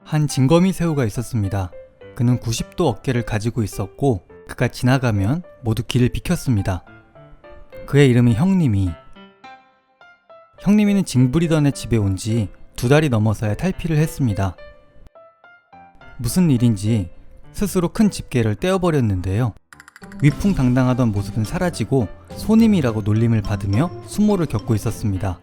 한 징거미 새우가 있었습니다. 그는 90도 어깨를 가지고 있었고 그가 지나가면 모두 길을 비켰습니다. 그의 이름이 형님이. 형님이는 징부리던의 집에 온 지 2달이 넘어서야 탈피를 했습니다. 무슨 일인지 스스로 큰 집게를 떼어버렸는데요. 위풍당당하던 모습은 사라지고 손님이라고 놀림을 받으며 수모를 겪고 있었습니다.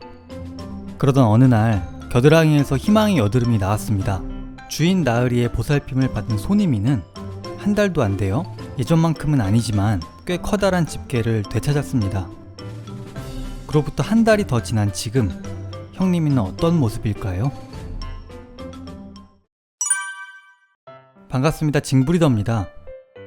그러던 어느 날 겨드랑이에서 희망의 여드름이 나왔습니다. 주인 나으리의 보살핌을 받은 손님이는 한 달도 안 되어 예전만큼은 아니지만 꽤 커다란 집게를 되찾았습니다. 그로부터 한 달이 더 지난 지금 형님이는 어떤 모습일까요? 반갑습니다. 징부리더입니다.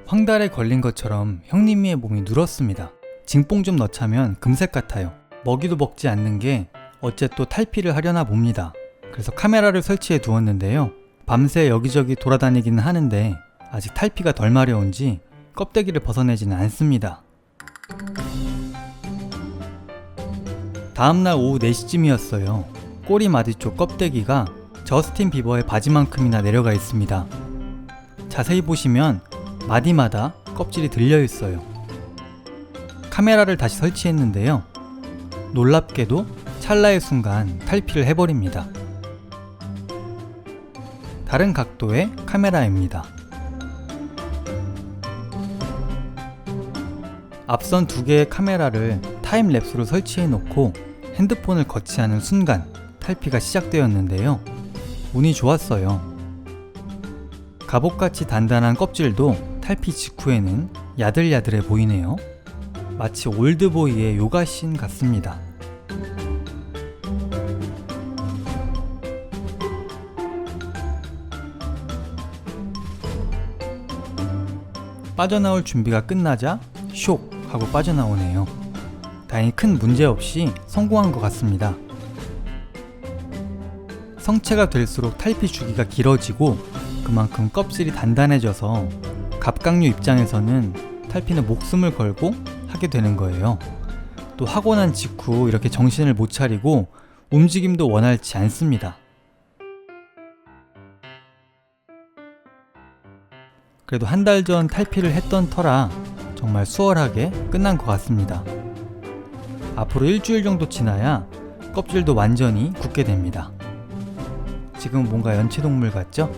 황달에 걸린 것처럼 형님이의 몸이 눌었습니다. 징뽕 좀 넣자면 금색 같아요. 먹이도 먹지 않는 게 어째 또 탈피를 하려나 봅니다. 그래서 카메라를 설치해 두었는데요. 밤새 여기저기 돌아다니기는 하는데 아직 탈피가 덜 마려운지 껍데기를 벗어내지는 않습니다. 다음날 오후 4시쯤이었어요. 꼬리마디 쪽 껍데기가 저스틴 비버의 바지만큼이나 내려가 있습니다. 자세히 보시면 마디마다 껍질이 들려있어요. 카메라를 다시 설치했는데요. 놀랍게도 찰나의 순간 탈피를 해버립니다. 다른 각도의 카메라입니다. 앞선 2개의 카메라를 타임랩스로 설치해 놓고 핸드폰을 거치하는 순간 탈피가 시작되었는데요. 운이 좋았어요. 갑옷같이 단단한 껍질도 탈피 직후에는 야들야들해 보이네요. 마치 올드보이의 요가씬 같습니다. 빠져나올 준비가 끝나자 쇽 하고 빠져나오네요. 다행히 큰 문제 없이 성공한 것 같습니다. 성체가 될수록 탈피 주기가 길어지고 그만큼 껍질이 단단해져서 갑각류 입장에서는 탈피는 목숨을 걸고 하게 되는 거예요. 또 하고 난 직후 이렇게 정신을 못 차리고 움직임도 원활치 않습니다. 그래도 한 달 전 탈피를 했던 터라 정말 수월하게 끝난 것 같습니다. 앞으로 일주일 정도 지나야 껍질도 완전히 굳게 됩니다. 지금 뭔가 연체동물 같죠?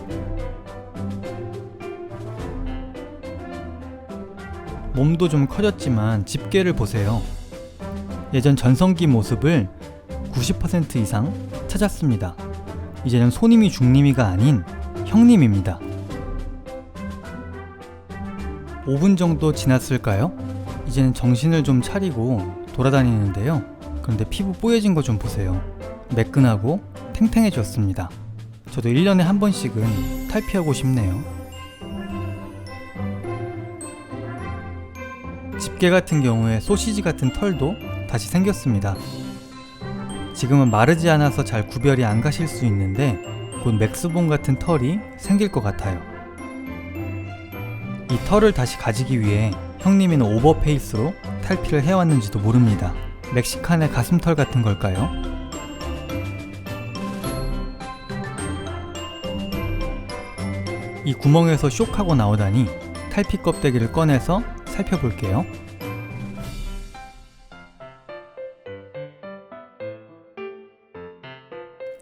몸도 좀 커졌지만 집게를 보세요. 예전 전성기 모습을 90% 이상 찾았습니다. 이제는 손님이 중님이가 아닌 형님입니다. 5분 정도 지났을까요? 이제는 정신을 좀 차리고 돌아다니는데요. 그런데 피부 뽀얘진 거 좀 보세요. 매끈하고 탱탱해졌습니다. 저도 1년에 한 번씩은 탈피하고 싶네요. 집게 같은 경우에 소시지 같은 털도 다시 생겼습니다. 지금은 마르지 않아서 잘 구별이 안 가실 수 있는데 곧 맥스본 같은 털이 생길 것 같아요. 이 털을 다시 가지기 위해 형님이는 오버페이스로 탈피를 해왔는지도 모릅니다. 멕시칸의 가슴털 같은 걸까요? 이 구멍에서 쇽하고 나오다니 탈피 껍데기를 꺼내서 살펴볼게요.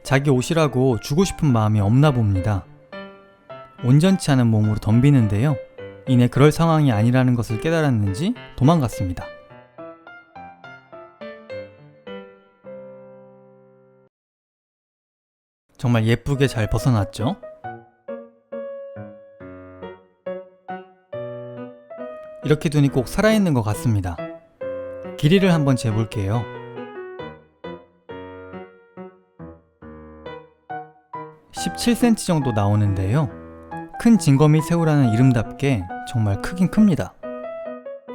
자기 옷이라고 주고 싶은 마음이 없나 봅니다. 온전치 않은 몸으로 덤비는데요. 이내 그럴 상황이 아니라는 것을 깨달았는지 도망갔습니다. 정말 예쁘게 잘 벗어났죠? 이렇게 두니 꼭 살아있는 것 같습니다. 길이를 한번 재볼게요. (17cm) 정도 나오는데요. 큰 징거미 새우라는 이름답게 정말 크긴 큽니다.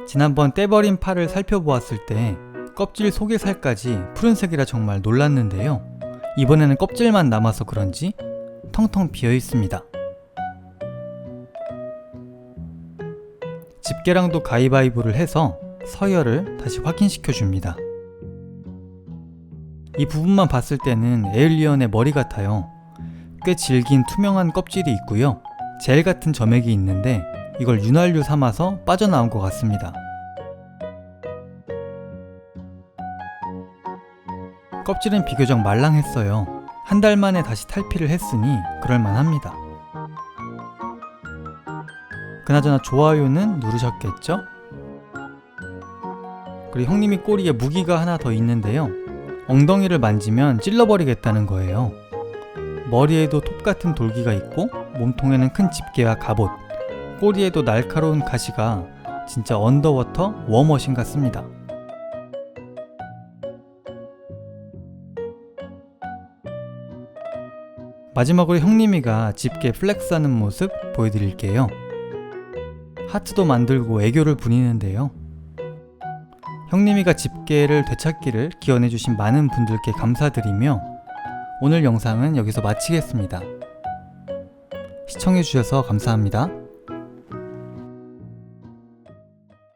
지난번 떼버린 팔을 살펴보았을 때 껍질 속의 살까지 푸른색이라 정말 놀랐는데요. 이번에는 껍질만 남아서 그런지 텅텅 비어 있습니다. 집게랑도 가위바위보를 해서 서열을 다시 확인시켜 줍니다. 이 부분만 봤을 때는 에일리언의 머리 같아요. 꽤 질긴 투명한 껍질이 있고요. 젤 같은 점액이 있는데 이걸 윤활유 삼아서 빠져나온 것 같습니다. 껍질은 비교적 말랑했어요. 한 달 만에 다시 탈피를 했으니 그럴만합니다. 그나저나 좋아요는 누르셨겠죠? 그리고 형님이 꼬리에 무기가 하나 더 있는데요. 엉덩이를 만지면 찔러버리겠다는 거예요. 머리에도 톱 같은 돌기가 있고 몸통에는 큰 집게와 갑옷, 꼬리에도 날카로운 가시가 진짜 언더워터 워머신 같습니다. 마지막으로 형님이가 집게 플렉스하는 모습 보여드릴게요. 하트도 만들고 애교를 부리는데요. 형님이가 집게를 되찾기를 기원해주신 많은 분들께 감사드리며 오늘 영상은 여기서 마치겠습니다. 시청해주셔서 감사합니다.